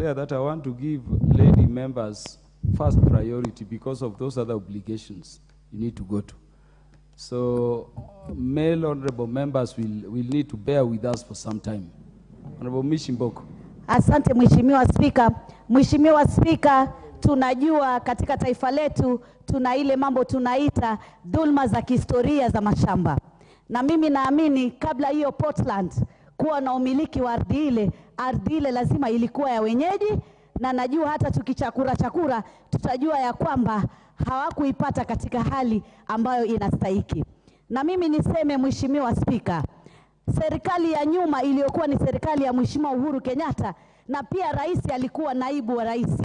declare that I want to give lady members first priority because of those other obligations you need to go to. So male honorable members will need to bear with us for some time. Honorable Mishi Mboko. Asante Mheshimiwa Spika. Mheshimiwa Spika, tunajua katika taifa letu tuna ile mambo tunaita dhulma za kihistoria za mashamba. Na mimi naamini kabla hiyo Portland kuwa na umiliki wa ardhi ile lazima ilikuwa ya wenyeji, na najua hata tukichakura tutajua ya kwamba hawakuipata katika hali ambayo inastahiki. Na mimi niseme Mheshimiwa Spika, serikali ya nyuma iliyokuwa ni serikali ya Mheshimiwa Uhuru Kenyatta, na pia rais alikuwa naibu wa rais,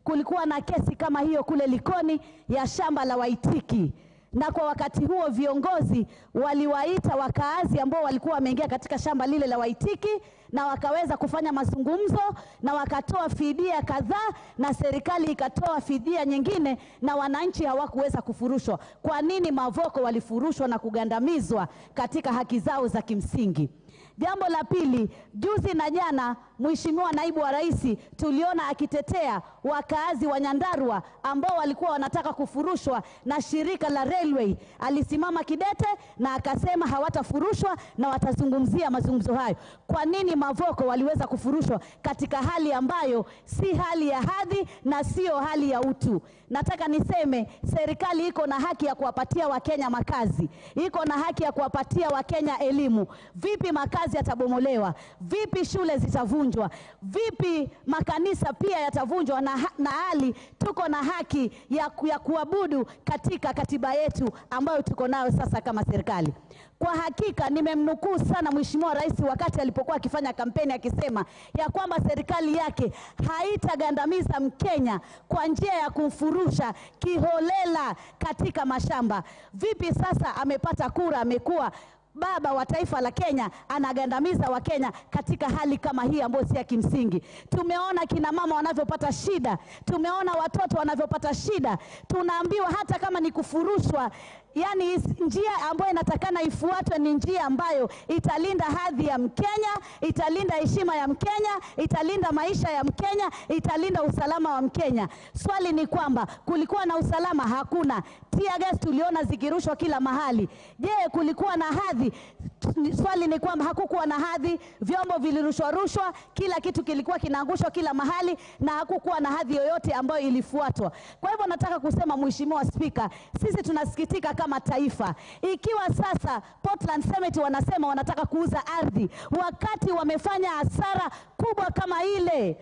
kulikuwa na kesi kama hiyo kule Likoni ya shamba la Waitiki, na kwa wakati huo viongozi waliwaita wakaazi ambao walikuwa wameingia katika shamba lile la Waitiki, na wakaweza kufanya mazungumzo na wakatoa fidia kadhaa, na serikali ikatoa fidia nyingine, na wananchi hawakuweza kufurushwa. Kwa nini Mavoko walifurushwa na kugandamizwa katika haki zao za kimsingi? Jambo la pili, juzi na jana Mheshimiwa naibu wa rais tuliona akitetea wakaazi wa Nyandarua ambao walikuwa wanataka kufurushwa na shirika la railway. Alisimama kidete na akasema hawatafurushwa na watazungumzia mazungumzo hayo. Kwa nini Mavoko waliweza kufurushwa katika hali ambayo si hali ya hadhi na sio hali ya utu? Nataka niseme serikali iko na haki ya kuwapatia Wakenya makazi, iko na haki ya kuwapatia Wakenya elimu. Vipi makazi yatabomolewa? Vipi shule zitavunjwa? Vipi makanisa pia yatavunjwa, na hali tuko na haki ya kuabudu katika katiba yetu ambayo tuko nayo sasa kama serikali? Kwa hakika nimemnukuu sana Mheshimiwa Rais wakati alipokuwa akifanya kampeni akisema ya kwamba serikali yake haitagandamiza Mkenya kwa njia ya kumfurusha kiholela katika mashamba. Vipi sasa amepata kura, amekuwa baba wa taifa la Kenya, anagandamiza wa Kenya katika hali kama hii ambayo si ya kimsingi? Tumeona kina mama wanavyopata shida, tumeona watoto wanavyopata shida. Tunaambiwa hata kama ni kufurushwa, yani njia ambayo inatakana ifuatwe ni njia ambayo italinda hadhi ya Mkenya, italinda heshima ya Mkenya, italinda maisha ya Mkenya, italinda usalama wa Mkenya. Swali ni kwamba kulikuwa na usalama? Hakuna. Tear gas tuliona zikirushwa kila mahali. Je, kulikuwa na hadhi? Swali ni kwamba hakukuwa na hadhi. Vyombo vilirushwa, kila kitu kilikuwa kinaangushwa kila mahali, na hakukuwa na hadhi yoyote ambayo ilifuatwa. Kwa hivyo nataka kusema Mheshimiwa Spika, sisi tunasikitika kama taifa ikiwa sasa Portland Summit wanasema wanataka kuuza ardhi wakati wamefanya hasara kubwa kama ile,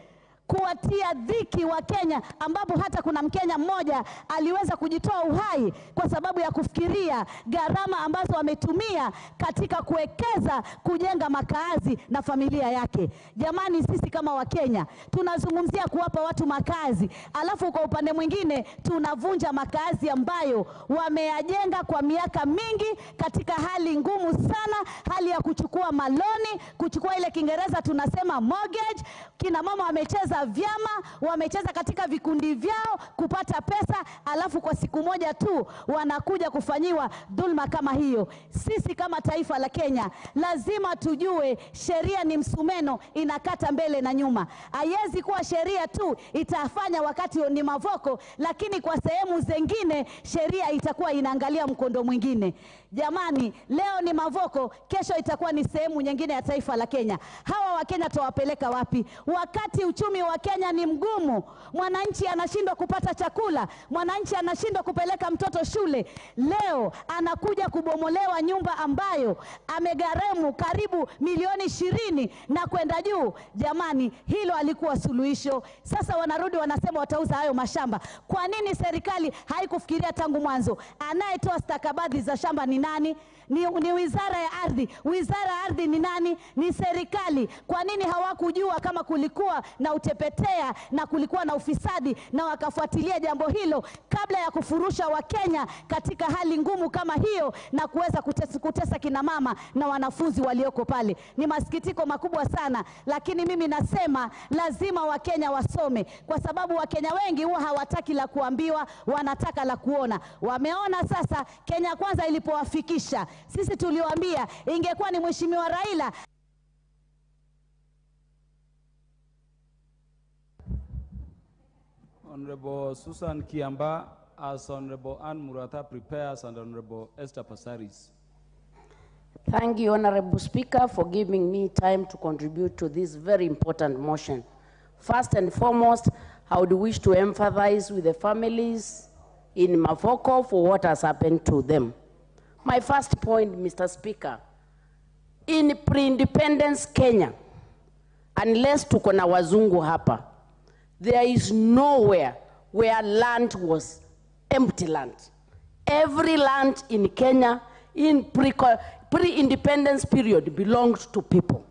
kuwatia dhiki wa Kenya, ambapo hata kuna Mkenya mmoja aliweza kujitoa uhai kwa sababu ya kufikiria gharama ambazo wametumia katika kuwekeza kujenga makazi na familia yake. Jamani, sisi kama Wakenya tunazungumzia kuwapa watu makazi, alafu kwa upande mwingine tunavunja makazi ambayo wameyajenga kwa miaka mingi katika hali ngumu sana, hali ya kuchukua maloni, kuchukua ile Kiingereza tunasema mortgage. Kina mama wamecheza vyama, wamecheza katika vikundi vyao kupata pesa, alafu kwa siku moja tu wanakuja kufanyiwa dhulma kama hiyo. Sisi kama taifa la Kenya lazima tujue sheria ni msumeno, inakata mbele na nyuma. Haiwezi kuwa sheria tu itafanya wakati ni Mavoko, lakini kwa sehemu zingine sheria itakuwa inaangalia mkondo mwingine. Jamani, leo ni Mavoko, kesho itakuwa ni sehemu nyingine ya taifa la Kenya. Hawa Wakenya tuwapeleka wapi wakati uchumi wa Kenya ni mgumu? Mwananchi anashindwa kupata chakula, mwananchi anashindwa kupeleka mtoto shule. Leo anakuja kubomolewa nyumba ambayo amegharimu karibu milioni 20 na kwenda juu. Jamani, hilo alikuwa suluhisho. Sasa wanarudi wanasema watauza hayo mashamba. Kwa nini serikali haikufikiria tangu mwanzo? Anayetoa stakabadhi za shamba ni nani? Ni Wizara ya Ardhi. Wizara ya Ardhi ni nani? Ni serikali. Kwa nini hawakujua kama kulikuwa na utepetea na kulikuwa na ufisadi na wakafuatilia jambo hilo kabla ya kufurusha Wakenya katika hali ngumu kama hiyo na kuweza kutesa kina mama na wanafunzi walioko pale? Ni masikitiko makubwa sana, lakini mimi nasema lazima Wakenya wasome, kwa sababu Wakenya wengi huwa hawataki la kuambiwa, wanataka la kuona. Wameona sasa Kenya Kwanza ilipowafikisha. Sisi tuliwaambia ingekuwa ni Mheshimiwa Raila Honorable Susan Kiamba, as Honorable Ann Murata prepares, and Honorable Esther Passaris. Thank you, Honorable Speaker, for giving me time to contribute to this very important motion. First and foremost, I would wish to empathize with the families in Mavoko for what has happened to them. My first point, Mr. Speaker, in pre-independence Kenya, unless tuko na wazungu hapa, there is nowhere where land was empty land. Every land in Kenya in pre-independence period belonged to people.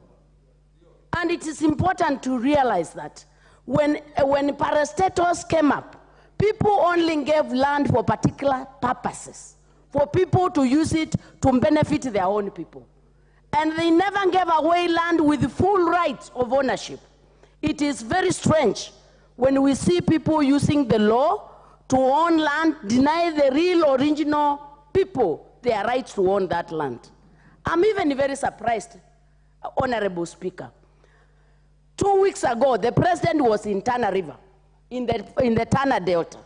And it is important to realize that when parastatals came up, people only gave land for particular purposes, for people to use it to benefit their own people. And they never gave away land with full rights of ownership. It is very strange when we see people using the law to own land, deny the real original people their rights to own that land. I'm even very surprised, Honorable Speaker. 2 weeks ago, the president was in Tana River, in the Tana Delta.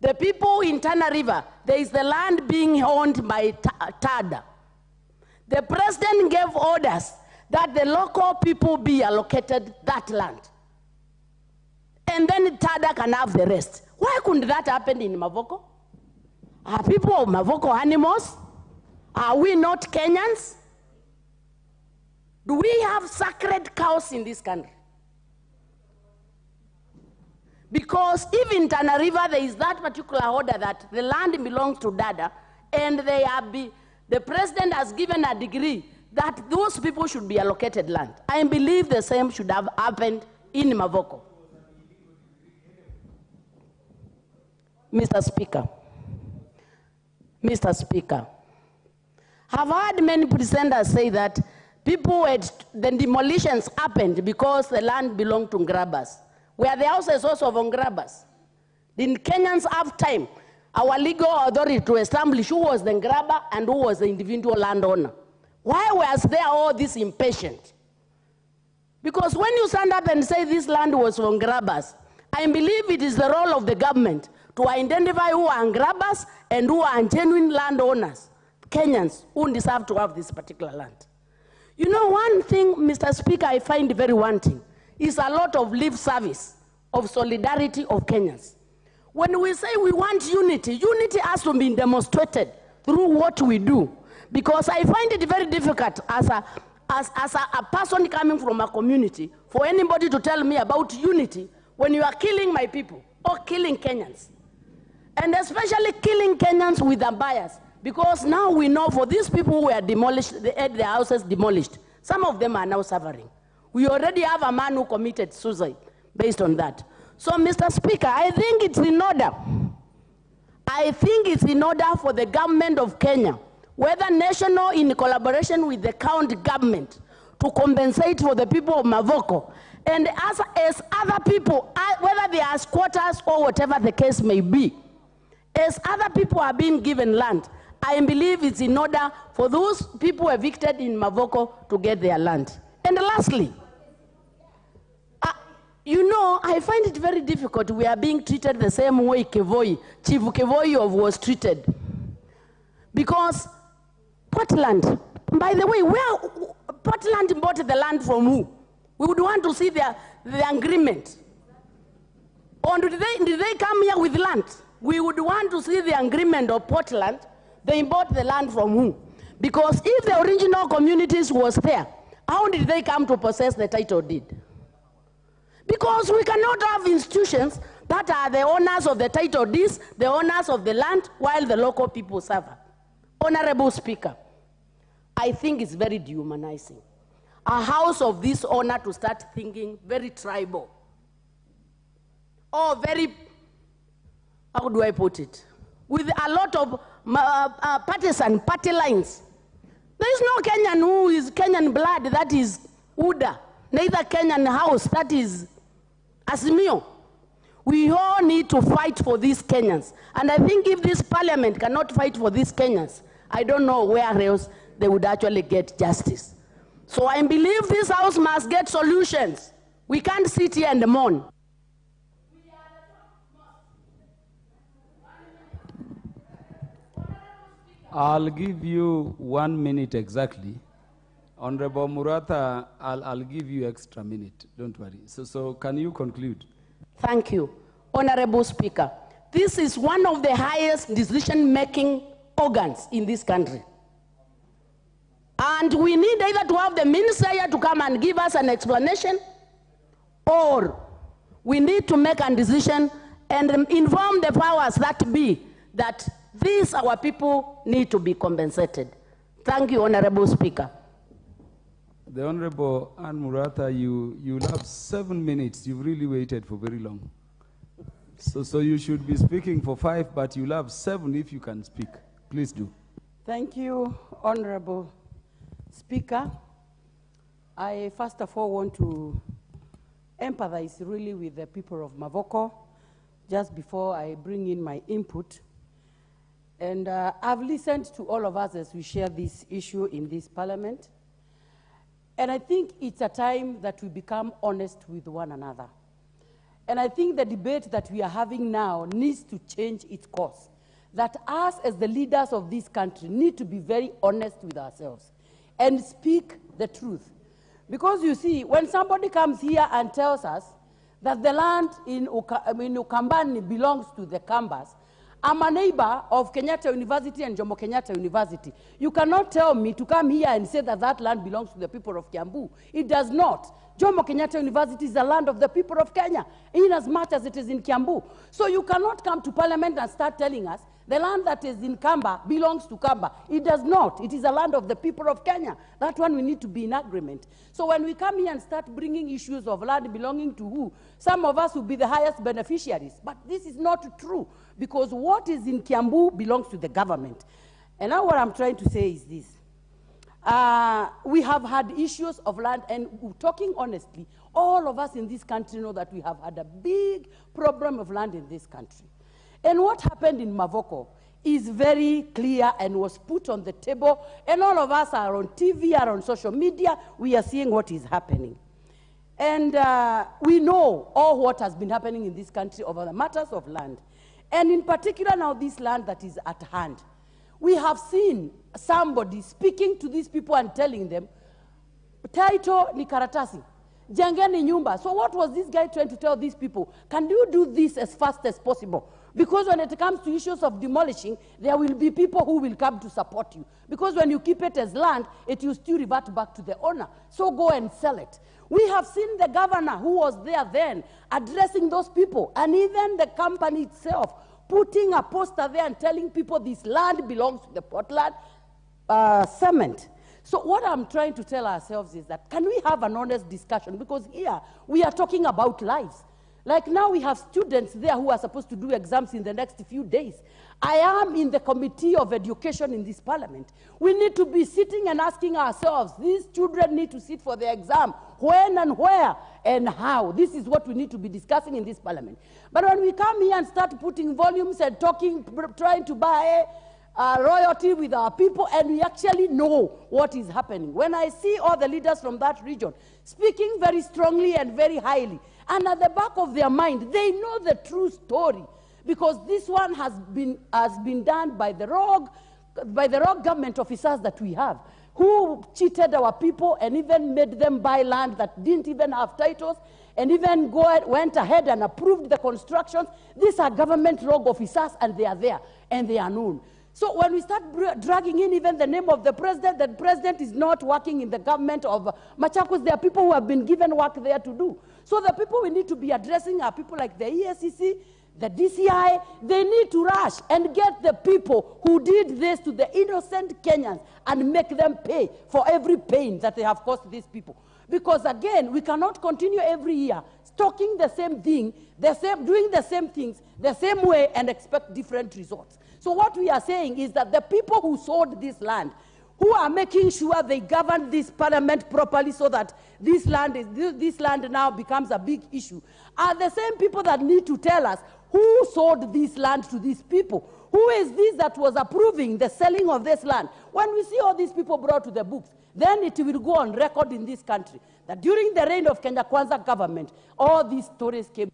The people in Tana River, there is the land being owned by TADA. The president gave orders that the local people be allocated that land. And then TADA can have the rest. Why couldn't that happen in Mavoko? Are people of Mavoko animals? Are we not Kenyans? Do we have sacred cows in this country? Because if in Tana River there is that particular order that the land belongs to Dada, and the president has given a degree that those people should be allocated land, I believe the same should have happened in Mavoko. Mr. Speaker, I've heard many presenters say that the demolitions happened because the land belonged to grabbers. Were the houses also of grabbers? Did Kenyans have time, our legal authority, to establish who was the grabber and who was the individual landowner? Why was there all this impatient? Because when you stand up and say this land was from grabbers, I believe it is the role of the government to identify who are grabbers and who are genuine landowners, Kenyans who deserve to have this particular land. You know, one thing, Mr. Speaker, I find very wanting is a lot of lip service of solidarity of Kenyans. When we say we want unity, unity has to be demonstrated through what we do. Because I find it very difficult as a person coming from a community for anybody to tell me about unity when you are killing my people or killing Kenyans. And especially killing Kenyans with a bias. Because now we know for these people who were demolished, they had their houses demolished. Some of them are now suffering. We already have a man who committed suicide based on that. So, Mr. Speaker, I think it's in order. I think it's in order for the government of Kenya, whether national in collaboration with the county government, to compensate for the people of Mavoko. And as other people, whether they are squatters or whatever the case may be, as other people are being given land, I believe it's in order for those people evicted in Mavoko to get their land. And lastly, you know, I find it very difficult. We are being treated the same way Chief Kevoi was treated. Because Portland, by the way, where Portland bought the land from who? We would want to see the agreement. Or did they come here with land? We would want to see the agreement of Portland. They bought the land from who? Because if the original communities was there, how did they come to possess the title deed? Because we cannot have institutions that are the owners of the title deeds, the owners of the land, while the local people suffer. Honorable Speaker, I think it's very dehumanizing. A house of this honor to start thinking very tribal. Or very, how do I put it? With a lot of partisan party lines. There is no Kenyan who is Kenyan blood that is Uda. Neither Kenyan house that is Azimio. We all need to fight for these Kenyans. And I think if this parliament cannot fight for these Kenyans, I don't know where else they would actually get justice. So I believe this house must get solutions. We can't sit here and mourn. We are the I'll give you 1 minute exactly. Honorable Murata, I'll give you extra minute. Don't worry. So can you conclude? Thank you. Honorable Speaker, this is one of the highest decision-making organs in this country. And we need either to have the minister here to come and give us an explanation, or we need to make a decision and inform the powers that be that these our people need to be compensated. Thank you, Honorable Speaker. The Honorable Ann Murata, you'll have 7 minutes. You've really waited for very long. So you should be speaking for 5, but you'll have 7 if you can speak. Please do. Thank you, Honorable Speaker. I first of all want to empathize really with the people of Mavoko just before I bring in my input. And I've listened to all of us as we share this issue in this parliament. And I think it's a time that we become honest with one another. And I think the debate that we are having now needs to change its course. That us as the leaders of this country need to be very honest with ourselves and speak the truth. Because you see, when somebody comes here and tells us that the land in Ukambani belongs to the Kambas, I'm a neighbor of Kenyatta University and Jomo Kenyatta University. You cannot tell me to come here and say that that land belongs to the people of Kiambu. It does not. Jomo Kenyatta University is the land of the people of Kenya, in as much as it is in Kiambu. So you cannot come to parliament and start telling us the land that is in Kamba belongs to Kamba. It does not. It is a land of the people of Kenya. That one we need to be in agreement. So when we come here and start bringing issues of land belonging to who, some of us will be the highest beneficiaries. But this is not true, because what is in Kiambu belongs to the government. And now what I'm trying to say is this. We have had issues of land, and talking honestly, all of us in this country know that we have had a big problem of land in this country. And what happened in Mavoko is very clear and was put on the table, and all of us are on TV, are on social media, we are seeing what is happening. And we know all what has been happening in this country over the matters of land. And in particular now this land that is at hand. We have seen somebody speaking to these people and telling them, title ni karatasi, jengeni nyumba. So what was this guy trying to tell these people? Can you do this as fast as possible? Because when it comes to issues of demolishing, there will be people who will come to support you. Because when you keep it as land, it will still revert back to the owner. So go and sell it. We have seen the governor who was there then addressing those people, and even the company itself putting a poster there and telling people this land belongs to the Portland Cement. So what I'm trying to tell ourselves is that, can we have an honest discussion? Because here we are talking about lives. Like now we have students there who are supposed to do exams in the next few days. I am in the Committee of Education in this parliament. We need to be sitting and asking ourselves, these children need to sit for the exam. When and where and how? This is what we need to be discussing in this parliament. But when we come here and start putting volumes and talking, trying to buy royalty with our people, and we actually know what is happening. When I see all the leaders from that region speaking very strongly and very highly, and at the back of their mind, they know the true story, because this one has been done by the rogue government officers that we have, who cheated our people and even made them buy land that didn't even have titles, and even went ahead and approved the constructions. These are government rogue officers, and they are there, and they are known. So when we start dragging in even the name of the president is not working in the government of Machakos. There are people who have been given work there to do. So the people we need to be addressing are people like the EACC, the DCI. They need to rush and get the people who did this to the innocent Kenyans and make them pay for every pain that they have caused these people. Because again, we cannot continue every year talking the same thing, doing the same things, the same way, and expect different results. So what we are saying is that the people who sold this land, who are making sure they govern this parliament properly so that this land now becomes a big issue, are the same people that need to tell us who sold this land to these people. Who is this that was approving the selling of this land? When we see all these people brought to the books, then it will go on record in this country that during the reign of Kenya Kwanza government, all these stories came.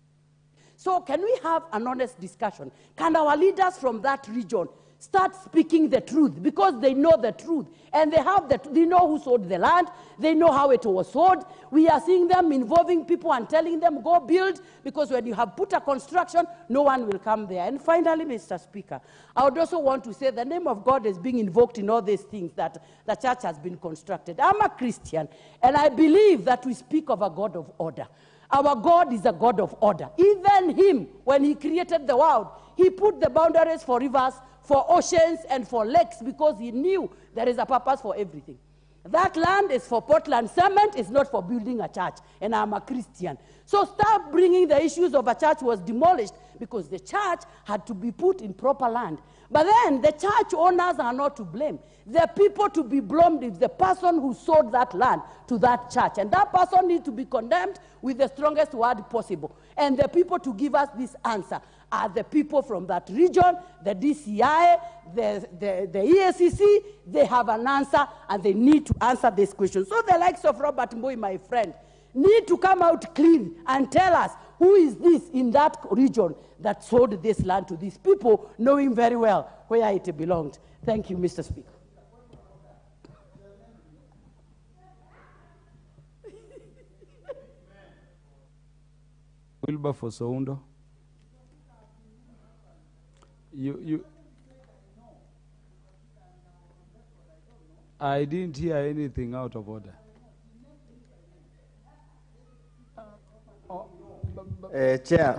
So can we have an honest discussion? Can our leaders from that region start speaking the truth, because they know the truth. And they know who sold the land. They know how it was sold. We are seeing them involving people and telling them, go build, because when you have put a construction, no one will come there. And finally, Mr. Speaker, I would also want to say the name of God is being invoked in all these things that the church has been constructed. I'm a Christian, and I believe that we speak of a God of order. Our God is a God of order. Even him, when he created the world, he put the boundaries for rivers, for oceans, and for lakes, because he knew there is a purpose for everything. That land is for Portland cement, it's not for building a church, and I'm a Christian. So stop bringing the issues of a church was demolished, because the church had to be put in proper land. But then the church owners are not to blame. The people to be blamed is the person who sold that land to that church. And that person needs to be condemned with the strongest word possible. And the people to give us this answer are the people from that region, the DCI, the EACC. They have an answer, and they need to answer this question. So the likes of Robert Mbui, my friend, need to come out clean and tell us who is this in that region that sold this land to these people, knowing very well where it belonged. Thank you, Mr. Speaker. Wilbur for Soundo. I didn't hear anything out of order. Chair.